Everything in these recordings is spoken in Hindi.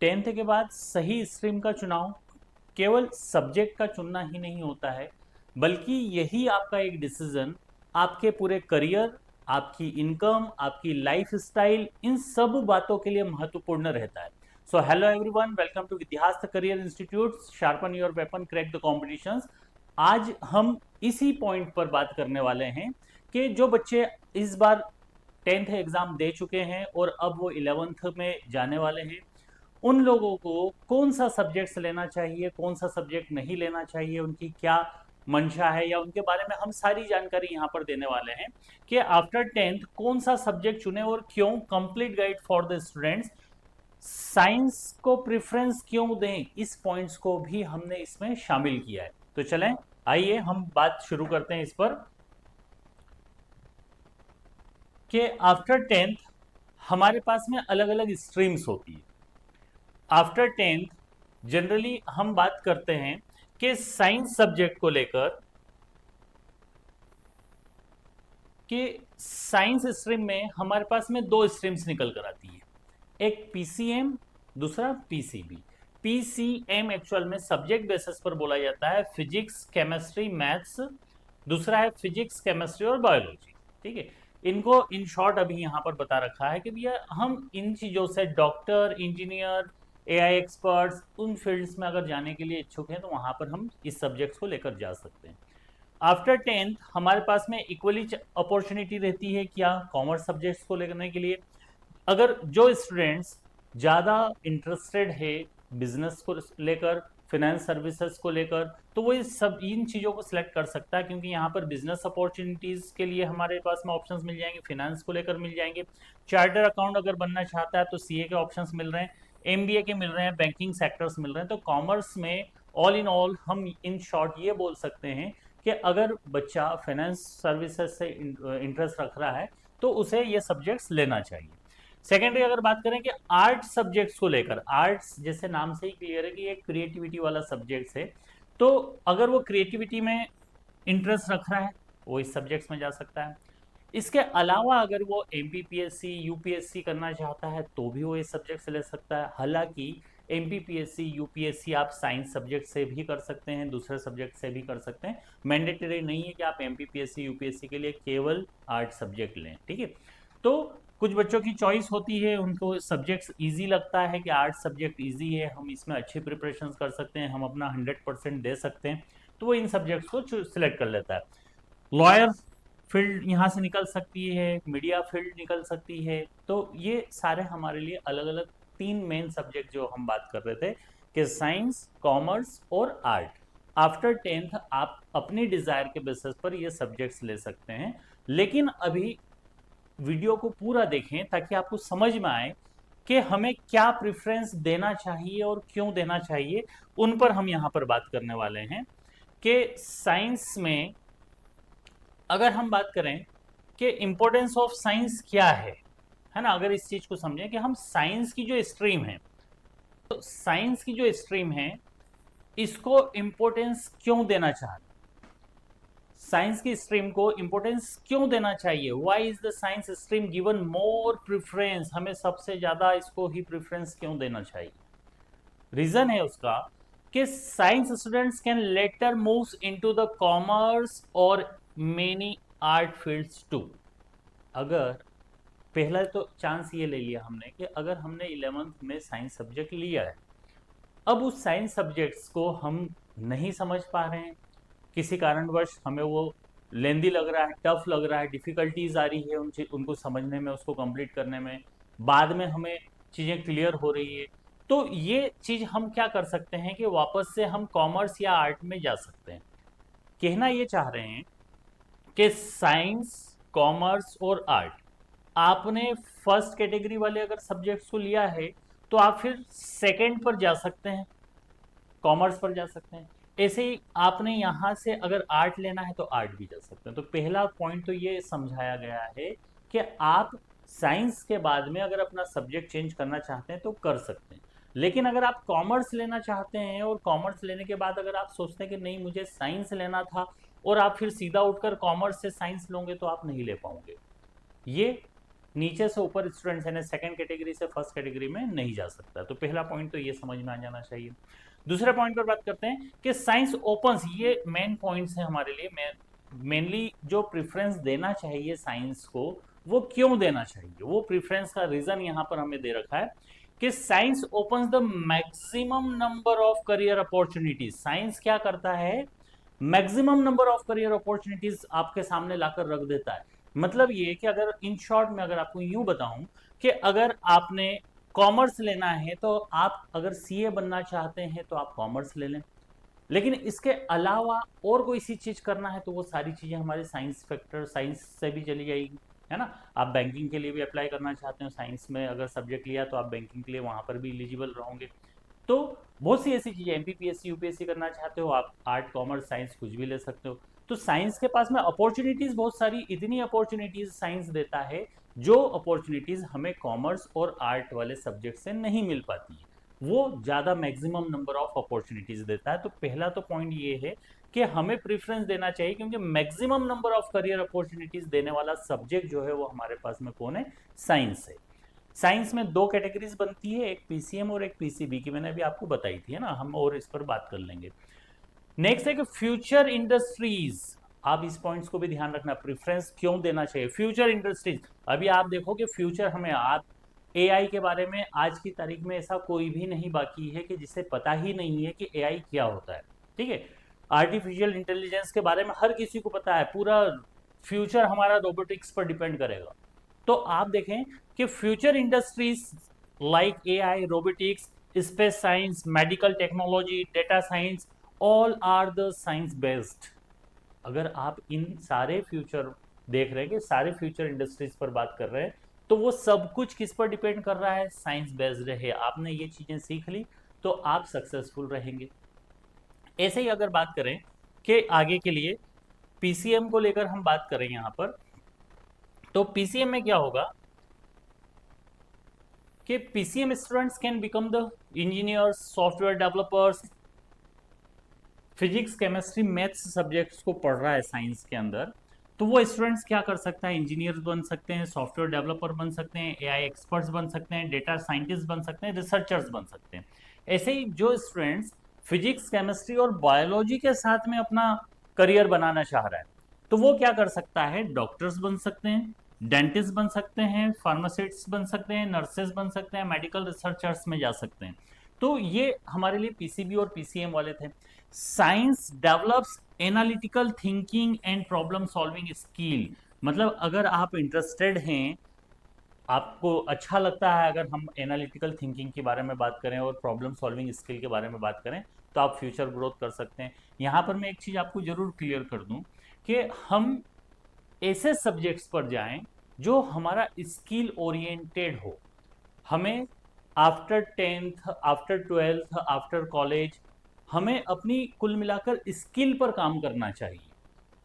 टेंथ के बाद सही स्ट्रीम का चुनाव केवल सब्जेक्ट का चुनना ही नहीं होता है, बल्कि यही आपका एक डिसीजन आपके पूरे करियर, आपकी इनकम, आपकी लाइफ स्टाइल, इन सब बातों के लिए महत्वपूर्ण रहता है। So hello everyone, welcome to Vidya's career institute, sharpen your weapon, crack the competitions. आज हम इसी पॉइंट पर बात करने वाले हैं कि जो बच्चे इस बार टेंथ एग्जाम दे चुके हैं और अब वो 11th में जाने वाले हैं, उन लोगों को कौन सा सब्जेक्ट्स लेना चाहिए, कौन सा सब्जेक्ट नहीं लेना चाहिए, उनकी क्या मंशा है, या उनके बारे में हम सारी जानकारी यहाँ पर देने वाले हैं कि आफ्टर टेंथ कौन सा सब्जेक्ट चुने और क्यों। Complete guide for the students, science को प्रेफरेंस क्यों दें, इस पॉइंट्स को भी हमने इसमें शामिल किया है। तो चलें, आइए हम बात शुरू करते हैं इस पर कि आफ्टर टेंथ हमारे पास में अलग अलग स्ट्रीम्स होती है। आफ्टर टेंथ जनरली हम बात करते हैं कि साइंस सब्जेक्ट को लेकर कि साइंस स्ट्रीम में हमारे पास में दो स्ट्रीम्स निकल कर आती है, एक पीसीएम, दूसरा पीसीबी। पीसीएम एक्चुअल में सब्जेक्ट बेसिस पर बोला जाता है, फिजिक्स, केमिस्ट्री, मैथ्स। दूसरा है फिजिक्स, केमिस्ट्री और बायोलॉजी। ठीक है, इनको इन शॉर्ट अभी यहाँ पर बता रखा है कि भैया हम इन चीज़ों से डॉक्टर, इंजीनियर, एआई एक्सपर्ट्स, उन फील्ड्स में अगर जाने के लिए इच्छुक हैं तो वहाँ पर हम इस सब्जेक्ट्स को लेकर जा सकते हैं। आफ्टर टेंथ हमारे पास में इक्वली अपॉर्चुनिटी रहती है क्या, कॉमर्स सब्जेक्ट्स को लेने के लिए। अगर जो स्टूडेंट्स ज़्यादा इंटरेस्टेड है बिजनेस को लेकर, फाइनेंस सर्विसेज को लेकर, तो वो इस सब इन चीज़ों को सिलेक्ट कर सकता है, क्योंकि यहाँ पर बिजनेस अपॉर्चुनिटीज़ के लिए हमारे पास में ऑप्शंस मिल जाएंगे, फाइनेंस को लेकर मिल जाएंगे। चार्टर अकाउंट अगर बनना चाहता है तो सीए के ऑप्शंस मिल रहे हैं, एमबीए के मिल रहे हैं, बैंकिंग सेक्टर्स मिल रहे हैं। तो कॉमर्स में ऑल इन ऑल हम इन शॉर्ट ये बोल सकते हैं कि अगर बच्चा फाइनेंस सर्विसेज से इंटरेस्ट रख रहा है तो उसे ये सब्जेक्ट्स लेना चाहिए। सेकेंडरी अगर बात करें कि आर्ट सब्जेक्ट्स को लेकर, आर्ट्स जैसे नाम से ही क्लियर है कि एक क्रिएटिविटी वाला सब्जेक्ट्स है, तो अगर वो क्रिएटिविटी में इंटरेस्ट रख रहा है वो इस सब्जेक्ट्स में जा सकता है। इसके अलावा अगर वो एमपीपीएससी, यूपीएससी करना चाहता है तो भी वो इस सब्जेक्ट से ले सकता है। हालांकि एमपीपीएससी, यूपीएससी आप साइंस सब्जेक्ट से भी कर सकते हैं, दूसरे सब्जेक्ट से भी कर सकते हैं। मैंडेटरी नहीं है कि आप एमपीपीएससी, यूपीएससी के लिए केवल आर्ट सब्जेक्ट लें। ठीक है, तो कुछ बच्चों की चॉइस होती है, उनको सब्जेक्ट्स इजी लगता है कि आर्ट सब्जेक्ट इजी है, हम इसमें अच्छी प्रिपरेशन कर सकते हैं, हम अपना 100% दे सकते हैं, तो वो इन सब्जेक्ट्स को सिलेक्ट कर लेता है। लॉयर फील्ड यहाँ से निकल सकती है, मीडिया फील्ड निकल सकती है। तो ये सारे हमारे लिए अलग अलग तीन मेन सब्जेक्ट जो हम बात कर रहे थे कि साइंस, कॉमर्स और आर्ट। आफ्टर टेंथ आप अपनी डिजायर के बेसिस पर ये सब्जेक्ट्स ले सकते हैं, लेकिन अभी वीडियो को पूरा देखें ताकि आपको समझ में आए कि हमें क्या प्रेफरेंस देना चाहिए और क्यों देना चाहिए। उन पर हम यहाँ पर बात करने वाले हैं कि साइंस में अगर हम बात करें कि इंपॉर्टेंस ऑफ साइंस क्या है ना, अगर इस चीज को समझें कि हम साइंस की जो स्ट्रीम है, तो साइंस की जो स्ट्रीम है इसको इंपॉर्टेंस क्यों देना चाहते, साइंस की स्ट्रीम को इंपॉर्टेंस क्यों देना चाहिए, why is the science stream given more preference, हमें सबसे ज्यादा इसको ही प्रेफरेंस क्यों देना चाहिए। रीजन है उसका कि science students can letter moves into the commerce और मेनी आर्ट फील्ड्स टू। अगर पहला तो चांस ये ले लिया हमने कि अगर हमने 11th में साइंस सब्जेक्ट लिया है, अब उस साइंस सब्जेक्ट्स को हम नहीं समझ पा रहे हैं, किसी कारणवश हमें वो लेंदी लग रहा है, टफ लग रहा है, डिफिकल्टीज आ रही है उनको समझने में, उसको कंप्लीट करने में, बाद में हमें चीज़ें क्लियर हो रही है, तो ये चीज़ हम क्या कर सकते हैं कि वापस से हम कॉमर्स या आर्ट में जा सकते हैं। कहना ये चाह रहे हैं कि साइंस, कॉमर्स और आर्ट, आपने फर्स्ट कैटेगरी वाले अगर सब्जेक्ट्स को लिया है तो आप फिर सेकंड पर जा सकते हैं, कॉमर्स पर जा सकते हैं। ऐसे ही आपने यहाँ से अगर आर्ट लेना है तो आर्ट भी जा सकते हैं। तो पहला पॉइंट तो ये समझाया गया है कि आप साइंस के बाद में अगर अपना सब्जेक्ट चेंज करना चाहते हैं तो कर सकते हैं, लेकिन अगर आप कॉमर्स लेना चाहते हैं और कॉमर्स लेने के बाद अगर आप सोचते हैं कि नहीं मुझे साइंस लेना था और आप फिर सीधा उठकर कॉमर्स से साइंस लोगे तो आप नहीं ले पाओगे। ये नीचे से ऊपर स्टूडेंट्स यानी सेकंड कैटेगरी से फर्स्ट कैटेगरी में नहीं जा सकता। तो पहला पॉइंट तो ये समझ में आ जाना चाहिए। दूसरे पॉइंट पर बात करते हैं कि साइंस ओपन्स, ये मेन पॉइंट्स हैं हमारे लिए। मेनली जो प्रेफरेंस देना चाहिए साइंस को, वो क्यों देना चाहिए, वो प्रेफरेंस का रीजन यहाँ पर हमें दे रखा है कि science opens the maximum number of career opportunities. Science क्या करता है, maximum number of career opportunities आपके सामने लाकर रख देता है। मतलब ये कि अगर इन शॉर्ट में अगर आपको यूं बताऊं कि अगर आपने कॉमर्स लेना है तो आप अगर सीए बनना चाहते हैं तो आप कॉमर्स ले लें, लेकिन इसके अलावा और कोई सी चीज करना है तो वो सारी चीजें हमारे साइंस फैक्टर, साइंस से भी चली जाएगी, है ना। आप बैंकिंग के लिए भी अप्लाई करना चाहते हो, साइंस में अगर सब्जेक्ट लिया तो आप बैंकिंग के लिए वहां पर भी एलिजिबल रहोगे। तो बहुत सी ऐसी चीजें, एमपीपीएससी यूपीएससी करना चाहते हो आप, आर्ट कॉमर्स साइंस कुछ भी ले सकते हो। तो साइंस के पास में अपॉर्चुनिटीज बहुत सारी, इतनी अपॉर्चुनिटीज साइंस देता है जो अपॉर्चुनिटीज हमें कॉमर्स और आर्ट वाले सब्जेक्ट से नहीं मिल पाती है। वो ज़्यादा मैक्सिमम नंबर ऑफ अपॉर्चुनिटीज देता है। तो पहला तो पॉइंट ये है कि हमें प्रेफरेंस देना चाहिए, क्योंकि maximum number of career opportunities देने वाला सब्जेक्ट जो है वो हमारे पास में कौन है, साइंस है। साइंस में दो कैटेगरीज बनती है, एक पीसीएम और एक पीसीबी की, मैंने अभी आपको बताई थी, है ना, हम और इस पर बात कर लेंगे। नेक्स्ट है कि फ्यूचर इंडस्ट्रीज। आप इस पॉइंट्स को भी ध्यान रखना, प्रेफरेंस क्यों देना चाहिए फ्यूचर इंडस्ट्रीज। अभी आप देखो कि फ्यूचर हमें, आप एआई के बारे में आज की तारीख में ऐसा कोई भी नहीं बाकी है कि जिसे पता ही नहीं है कि एआई क्या होता है, ठीक है। आर्टिफिशियल इंटेलिजेंस के बारे में हर किसी को पता है, पूरा फ्यूचर हमारा रोबोटिक्स पर डिपेंड करेगा। तो आप देखें कि future industries like AI, robotics, space science, medical technology, data science, all are the science based. अगर आप इन सारे फ्यूचर देख रहे हैं कि सारे फ्यूचर इंडस्ट्रीज पर बात कर रहे हैं, तो वो सब कुछ किस पर डिपेंड कर रहा है, साइंस बेस्ड है। आपने ये चीजें सीख ली तो आप सक्सेसफुल रहेंगे। ऐसे ही अगर बात करें कि आगे के लिए पीसीएम को लेकर हम बात करें यहां पर, तो पीसीएम में क्या होगा कि PCM students can become the engineers, software developers. Physics, chemistry, maths subjects को पढ़ रहा है साइंस के अंदर, तो वो स्टूडेंट्स क्या कर सकता है, इंजीनियर्स बन सकते हैं, सॉफ्टवेयर डेवलपर बन सकते हैं, एआई एक्सपर्ट्स बन सकते हैं, डेटा साइंटिस्ट बन सकते हैं, रिसर्चर्स बन सकते हैं। ऐसे ही जो स्टूडेंट्स फिजिक्स, केमिस्ट्री और बायोलॉजी के साथ में अपना करियर बनाना चाह रहा है, तो वो क्या कर सकता है, डॉक्टर्स बन सकते हैं, डेंटिस्ट बन सकते हैं, फार्मासिस्ट्स बन सकते हैं, नर्सेज बन सकते हैं, मेडिकल रिसर्चर्स में जा सकते हैं। तो ये हमारे लिए पीसीबी और पीसीएम वाले थे। Science develops analytical thinking and problem solving skill. मतलब अगर आप इंटरेस्टेड हैं, आपको अच्छा लगता है अगर हम एनालिटिकल थिंकिंग के बारे में बात करें और प्रॉब्लम सॉल्विंग स्किल के बारे में बात करें, तो आप फ्यूचर ग्रोथ कर सकते हैं। यहाँ पर मैं एक चीज़ आपको जरूर क्लियर कर दूं कि हम ऐसे सब्जेक्ट्स पर जाएं जो हमारा स्किल ओरिएंटेड हो। हमें after tenth, after twelfth, after college, हमें अपनी कुल मिलाकर स्किल पर काम करना चाहिए।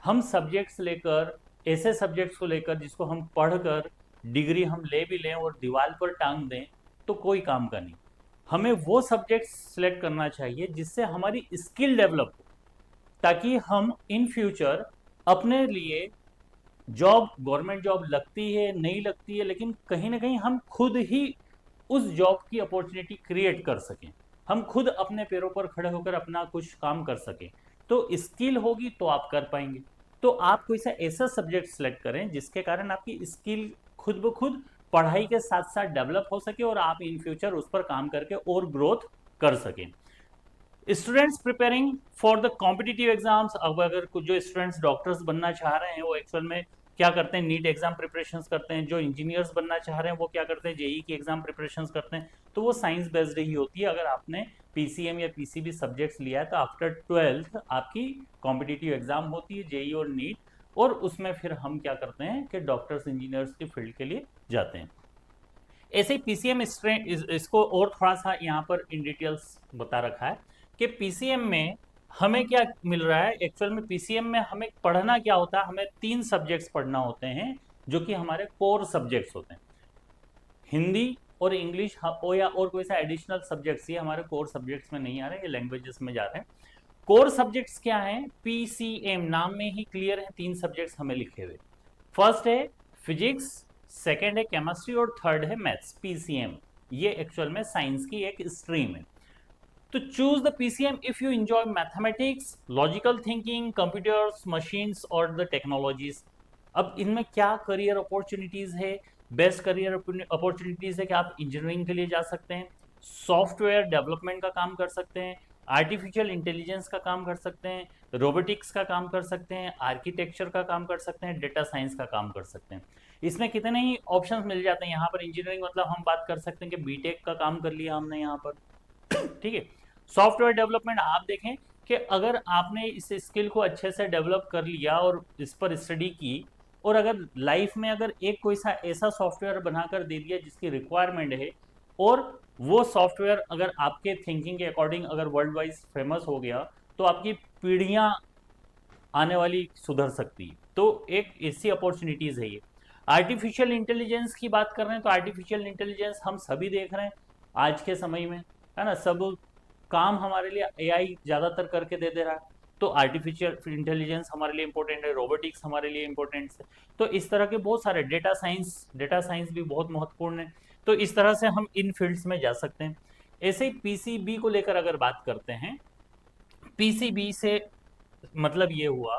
हम सब्जेक्ट्स लेकर, ऐसे सब्जेक्ट्स को लेकर जिसको हम पढ़कर डिग्री हम ले भी लें और दीवार पर टांग दें, तो कोई काम का नहीं। हमें वो सब्जेक्ट्स सिलेक्ट करना चाहिए जिससे हमारी स्किल डेवलप हो, ताकि हम इन फ्यूचर अपने लिए जॉब, गवर्नमेंट जॉब लगती है नहीं लगती है, लेकिन कहीं ना कहीं हम खुद ही उस जॉब की अपॉर्चुनिटी क्रिएट कर सकें, हम खुद अपने पैरों पर खड़े होकर अपना कुछ काम कर सकें। तो स्किल होगी तो आप कर पाएंगे। तो आप कोई सा ऐसा सब्जेक्ट सेलेक्ट करें जिसके कारण आपकी स्किल खुद ब खुद पढ़ाई के साथ साथ डेवलप हो सके और आप इन फ्यूचर उस पर काम करके और ग्रोथ कर सकें। Students preparing for the competitive exams. अब अगर कुछ जो स्टूडेंट्स डॉक्टर्स बनना चाह रहे हैं वो एक्चुअल में क्या करते हैं, नीट एग्जाम प्रिपरेशंस करते हैं। जो इंजीनियर्स बनना चाह रहे हैं वो क्या करते हैं, जेई की एग्जाम प्रिपरेशंस करते हैं। तो वो साइंस बेस्ड ही होती है। अगर आपने पीसीएम या पीसीबी सब्जेक्ट्स लिया है तो आफ्टर ट्वेल्थ आपकी कॉम्पिटिटिव एग्जाम होती है, जेई और नीट, और उसमें फिर हम क्या करते हैं कि डॉक्टर्स, इंजीनियर्स की फील्ड के लिए जाते हैं। ऐसे ही पीसीएम इसको और थोड़ा सा यहाँ पर इन डिटेल्स बता रखा है कि पीसीएम में हमें क्या मिल रहा है। एक्चुअल में पीसीएम में हमें पढ़ना क्या होता है, हमें 3 सब्जेक्ट्स पढ़ना होते हैं जो कि हमारे कोर सब्जेक्ट्स होते हैं। हिंदी और इंग्लिश हो या और कोई सा एडिशनल सब्जेक्ट्स, ये हमारे कोर सब्जेक्ट्स में नहीं आ रहे, ये लैंग्वेजेस में जा रहे हैं। कोर सब्जेक्ट्स क्या हैं, पीसीएम नाम में ही क्लियर है, 3 सब्जेक्ट्स हमें लिखे हुए। फर्स्ट है फिजिक्स, सेकेंड है केमिस्ट्री और थर्ड है मैथ्स, पीसीएम। ये एक्चुअल में साइंस की एक स्ट्रीम है। तो choose the PCM if you enjoy mathematics, logical thinking, computers, machines और द टेक्नोलॉजीज। अब इनमें क्या करियर अपॉर्चुनिटीज है? बेस्ट करियर अपॉर्चुनिटीज है कि आप इंजीनियरिंग के लिए जा सकते हैं, सॉफ्टवेयर डेवलपमेंट का काम कर सकते हैं, आर्टिफिशियल इंटेलिजेंस का काम कर सकते हैं, रोबोटिक्स का काम कर सकते हैं, आर्किटेक्चर का काम कर सकते हैं, डेटा साइंस का काम कर सकते हैं। इसमें कितने ही ऑप्शंस मिल जाते हैं। यहाँ पर इंजीनियरिंग मतलब हम बात कर सकते हैं कि बीटेक का काम कर लिया हमने यहाँ पर, ठीक है। सॉफ्टवेयर डेवलपमेंट आप देखें कि अगर आपने इस स्किल को अच्छे से डेवलप कर लिया और इस पर स्टडी की, और अगर लाइफ में अगर एक कोई सा ऐसा सॉफ्टवेयर बनाकर दे दिया जिसकी रिक्वायरमेंट है, और वो सॉफ्टवेयर अगर आपके थिंकिंग के अकॉर्डिंग अगर वर्ल्ड वाइज फेमस हो गया, तो आपकी पीढ़ियां आने वाली सुधर सकती है। तो एक ऐसी अपॉर्चुनिटीज है ये। आर्टिफिशियल इंटेलिजेंस की बात कर रहे हैं तो आर्टिफिशियल इंटेलिजेंस हम सभी देख रहे हैं आज के समय में, है ना। सब काम हमारे लिए एआई ज़्यादातर करके दे रहा है। तो आर्टिफिशियल इंटेलिजेंस हमारे लिए इंपॉर्टेंट है, रोबोटिक्स हमारे लिए इंपॉर्टेंट है। तो इस तरह के बहुत सारे, डेटा साइंस भी बहुत महत्वपूर्ण है। तो इस तरह से हम इन फील्ड्स में जा सकते हैं। ऐसे ही पीसीबी को लेकर अगर बात करते हैं, पीसीबी से मतलब ये हुआ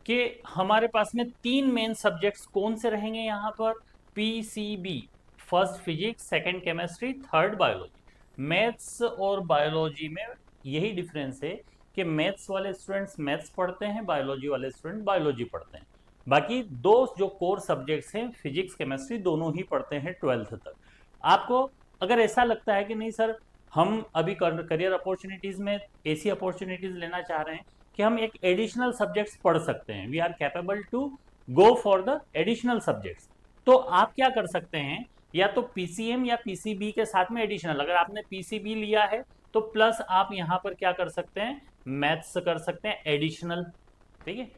कि हमारे पास में तीन मेन सब्जेक्ट्स कौन से रहेंगे यहाँ पर? PCB, first physics, second chemistry, third biology. Maths और बायोलॉजी में यही डिफरेंस है कि मैथ्स वाले स्टूडेंट्स मैथ्स पढ़ते हैं, बायोलॉजी वाले स्टूडेंट बायोलॉजी पढ़ते हैं। बाकी दो जो कोर सब्जेक्ट्स हैं फिजिक्स केमिस्ट्री दोनों ही पढ़ते हैं 12th तक। आपको अगर ऐसा लगता है कि नहीं सर हम अभी करियर अपॉर्चुनिटीज़ में ऐसी अपॉर्चुनिटीज़ लेना चाह रहे हैं कि हम एक एडिशनल सब्जेक्ट्स पढ़ सकते हैं, we are capable to go for the additional subjects, तो आप क्या कर सकते हैं? या तो पीसीएम या पीसीबी के साथ में एडिशनल, अगर आपने पीसीबी लिया है तो प्लस आप यहाँ पर क्या कर सकते हैं? मैथ्स कर सकते हैं एडिशनल, ठीक है।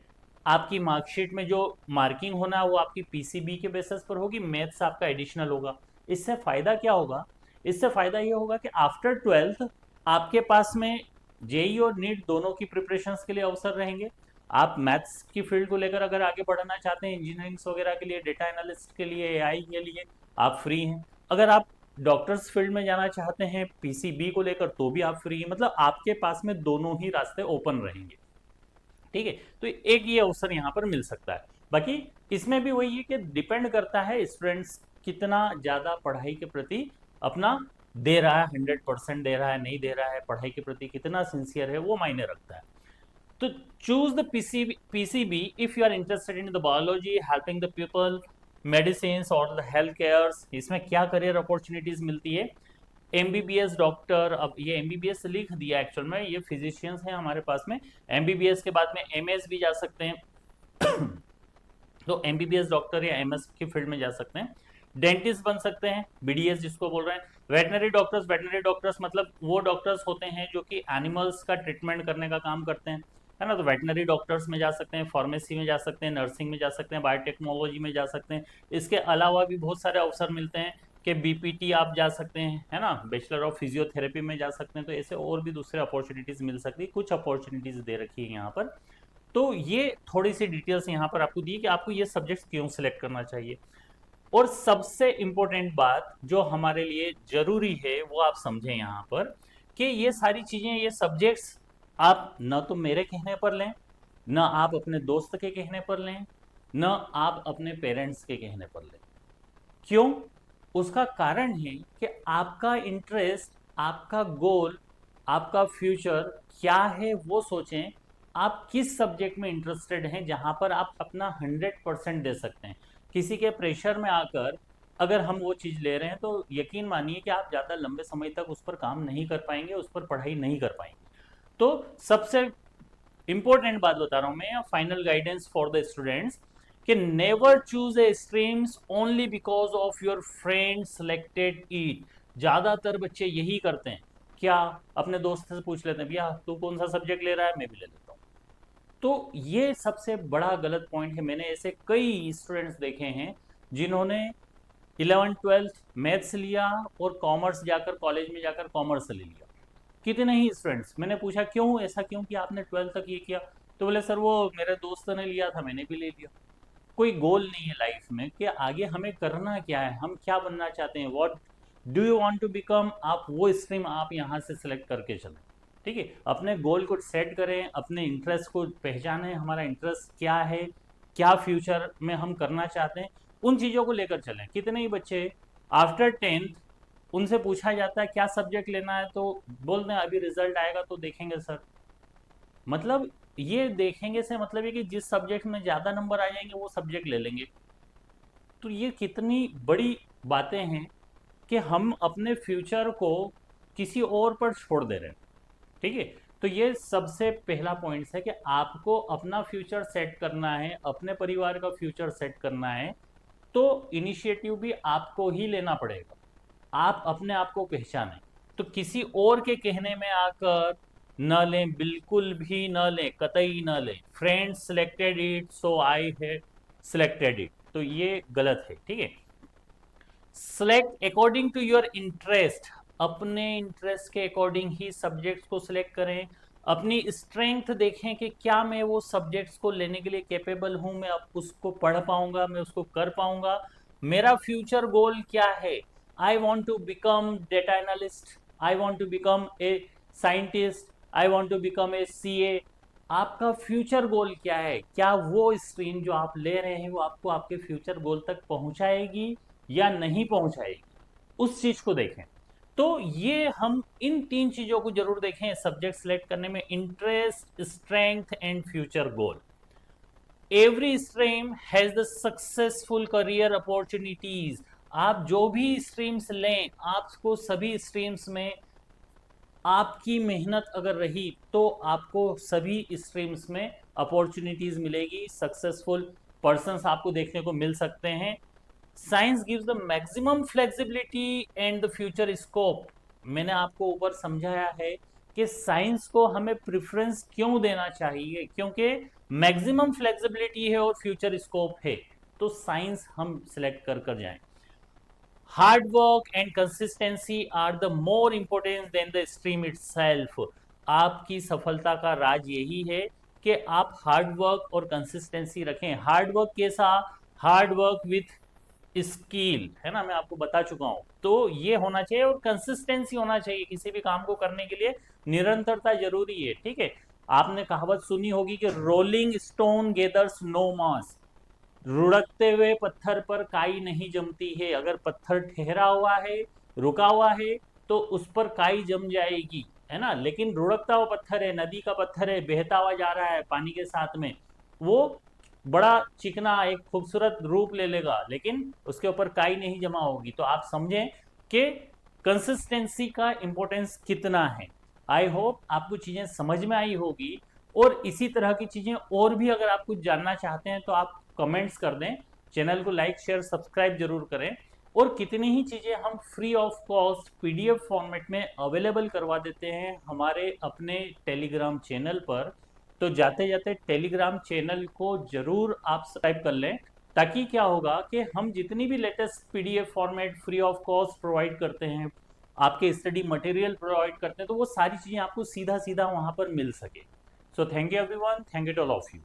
आपकी मार्कशीट में जो मार्किंग होना है वो आपकी पीसीबी के बेसिस पर होगी, मैथ्स आपका एडिशनल होगा। इससे फायदा क्या होगा? इससे फायदा ये होगा कि आफ्टर 12th आपके पास में जेई और नीट दोनों की प्रिपरेशंस के लिए अवसर रहेंगे। आप मैथ्स की फील्ड को लेकर अगर आगे बढ़ना चाहते हैं, इंजीनियरिंग वगैरह के लिए, डेटा एनालिस्ट के लिए, एआई के लिए, आप फ्री हैं। अगर आप डॉक्टर्स फील्ड में जाना चाहते हैं पीसीबी को लेकर तो भी आप फ्री हैं। मतलब आपके पास में दोनों ही रास्ते ओपन रहेंगे, ठीक है। तो एक ये अवसर यहाँ पर मिल सकता है। बाकी इसमें भी वही है कि डिपेंड करता है स्टूडेंट्स कितना ज़्यादा पढ़ाई के प्रति अपना दे रहा है, 100% दे रहा है, नहीं दे रहा है, पढ़ाई के प्रति कितना सिंसियर है, वो मायने रखता है। तो choose the PCB if you are interested in the biology, helping the people, medicine और द हेल्थ केयर। इसमें क्या करियर अपॉर्चुनिटीज मिलती है? एमबीबीएस डॉक्टर, अब ये एमबीबीएस लिख दिया एक्चुअल में, ये फिजिशियंस हैं हमारे पास में। एमबीबीएस के बाद में एमएस भी जा सकते हैं तो एमबीबीएस डॉक्टर या एमएस की फील्ड में जा सकते हैं। डेंटिस्ट बन सकते हैं, बीडीएस जिसको बोल रहे हैं। वेटनरी डॉक्टर्स मतलब वो डॉक्टर्स होते हैं जो कि एनिमल्स का ट्रीटमेंट करने का काम करते हैं, है ना। तो वेटनरी डॉक्टर्स में जा सकते हैं, फार्मेसी में जा सकते हैं, नर्सिंग में जा सकते हैं, बायोटेक्नोलॉजी में जा सकते हैं। इसके अलावा भी बहुत सारे अवसर मिलते हैं कि बीपीटी आप जा सकते हैं, है ना, बैचलर ऑफ फिजियोथेरेपी में जा सकते हैं। तो ऐसे और भी दूसरे अपॉर्चुनिटीज़ मिल सकती है, कुछ अपॉर्चुनिटीज़ दे रखी है यहाँ पर। तो ये थोड़ी सी डिटेल्स यहाँ पर आपको दी कि आपको ये सब्जेक्ट्स क्यों सिलेक्ट करना चाहिए। और सबसे इंपॉर्टेंट बात जो हमारे लिए जरूरी है वो आप समझें यहाँ पर कि ये सारी चीज़ें, ये सब्जेक्ट्स आप न तो मेरे कहने पर लें, न आप अपने दोस्त के कहने पर लें, न आप अपने पेरेंट्स के कहने पर लें। क्यों? उसका कारण है कि आपका इंटरेस्ट, आपका गोल, आपका फ्यूचर क्या है वो सोचें। आप किस सब्जेक्ट में इंटरेस्टेड हैं जहां पर आप अपना 100% दे सकते हैं। किसी के प्रेशर में आकर अगर हम वो चीज़ ले रहे हैं तो यकीन मानिए कि आप ज़्यादा लंबे समय तक उस पर काम नहीं कर पाएंगे, उस पर पढ़ाई नहीं कर पाएंगे। तो सबसे इंपॉर्टेंट बात बता रहा हूं मैं, final guidance for the students, कि never choose a streams only because of your friend selected it. ज्यादातर बच्चे यही करते हैं, क्या अपने दोस्त से पूछ लेते हैं भैया तू कौन सा सब्जेक्ट ले रहा है, मैं भी ले लेता हूँ। तो ये सबसे बड़ा गलत पॉइंट है। मैंने ऐसे कई स्टूडेंट्स देखे हैं जिन्होंने 11th-12th मैथ्स लिया और कॉमर्स जाकर, कॉलेज में जाकर कॉमर्स ले लिया। कितने ही स्टूडेंट्स, मैंने पूछा क्यों ऐसा, क्यों कि आपने 12th तक ये किया? तो बोले सर वो मेरे दोस्त ने लिया था मैंने भी ले लिया। कोई गोल नहीं है लाइफ में कि आगे हमें करना क्या है, हम क्या बनना चाहते हैं, what do you want to become, आप वो स्ट्रीम आप यहाँ से सिलेक्ट करके चलें। ठीक है, अपने गोल को सेट करें, अपने इंटरेस्ट को पहचानें, हमारा इंटरेस्ट क्या है, क्या फ्यूचर में हम करना चाहते हैं, उन चीज़ों को लेकर चलें। कितने ही बच्चे आफ्टर 10th उनसे पूछा जाता है क्या सब्जेक्ट लेना है, तो बोलते हैं अभी रिजल्ट आएगा तो देखेंगे सर। मतलब ये देखेंगे से मतलब है कि जिस सब्जेक्ट में ज़्यादा नंबर आ जाएंगे वो सब्जेक्ट ले लेंगे। तो ये कितनी बड़ी बातें हैं कि हम अपने फ्यूचर को किसी और पर छोड़ दे रहे हैं। ठीक है, तो ये सबसे पहला पॉइंट है कि आपको अपना फ्यूचर सेट करना है, अपने परिवार का फ्यूचर सेट करना है, तो इनिशिएटिव भी आपको ही लेना पड़ेगा। आप अपने आप को पहचानें, तो किसी और के कहने में आकर न लें, बिल्कुल भी न लें, कतई न लें। Friends selected it so I है सिलेक्टेड इट, तो ये गलत है। ठीक है, select according to your interest, अपने इंटरेस्ट के अकॉर्डिंग ही सब्जेक्ट्स को सिलेक्ट करें। अपनी स्ट्रेंथ देखें कि क्या मैं वो सब्जेक्ट्स को लेने के लिए कैपेबल हूं, मैं अब उसको पढ़ पाऊंगा, मैं उसको कर पाऊंगा। मेरा फ्यूचर गोल क्या है, I want to become data analyst, I want to become a scientist, I want to become a CA। आपका फ्यूचर गोल क्या है, क्या वो स्ट्रीम जो आप ले रहे हैं वो आपको आपके फ्यूचर गोल तक पहुंचाएगी या नहीं पहुंचाएगी, उस चीज को देखें। तो ये हम इन 3 चीजों को जरूर देखें सब्जेक्ट सिलेक्ट करने में, interest, strength and future goal. Every stream has the successful career opportunities. आप जो भी स्ट्रीम्स लें, आपको सभी स्ट्रीम्स में आपकी मेहनत अगर रही तो आपको सभी स्ट्रीम्स में अपॉर्चुनिटीज मिलेगी, सक्सेसफुल पर्सन्स आपको देखने को मिल सकते हैं। Science gives the maximum flexibility and the future scope. मैंने आपको ऊपर समझाया है कि साइंस को हमें प्रेफरेंस क्यों देना चाहिए, क्योंकि मैक्सिमम फ्लेक्सिबिलिटी है और फ्यूचर स्कोप है, तो साइंस हम सिलेक्ट कर कर जाएं। Hard work and consistency are the more important than the stream itself. आपकी सफलता का राज यही है कि आप हार्ड वर्क और कंसिस्टेंसी रखें। हार्ड वर्क कैसा, हार्ड वर्क विथ स्किल, है ना, मैं आपको बता चुका हूं। तो ये होना चाहिए और कंसिस्टेंसी होना चाहिए, किसी भी काम को करने के लिए निरंतरता जरूरी है। ठीक है, आपने कहावत सुनी होगी कि रोलिंग स्टोन गेदर्स नो मास, रुड़कते हुए पत्थर पर काई नहीं जमती है। अगर पत्थर ठहरा हुआ है, रुका हुआ है, तो उस पर काई जम जाएगी, है ना। लेकिन रुड़कता हुआ पत्थर है, नदी का पत्थर है, बहता हुआ जा रहा है पानी के साथ में, वो बड़ा चिकना एक खूबसूरत रूप ले लेगा, लेकिन उसके ऊपर काई नहीं जमा होगी। तो आप समझें कि कंसिस्टेंसी का इंपॉर्टेंस कितना है। आई होप आपको चीजें समझ में आई होगी, और इसी तरह की चीजें और भी अगर आप कुछ जानना चाहते हैं तो आप कमेंट्स कर दें। चैनल को लाइक शेयर सब्सक्राइब जरूर करें, और कितनी ही चीज़ें हम free of cost PDF format में अवेलेबल करवा देते हैं हमारे अपने टेलीग्राम चैनल पर। तो जाते जाते टेलीग्राम चैनल को जरूर आप सब्सक्राइब कर लें, ताकि क्या होगा कि हम जितनी भी latest PDF format free of cost provide करते हैं, आपके स्टडी मटेरियल प्रोवाइड करते हैं, तो वो सारी चीज़ें आपको सीधा सीधा वहाँ पर मिल सके। So thank you everyone, thank you to all of you.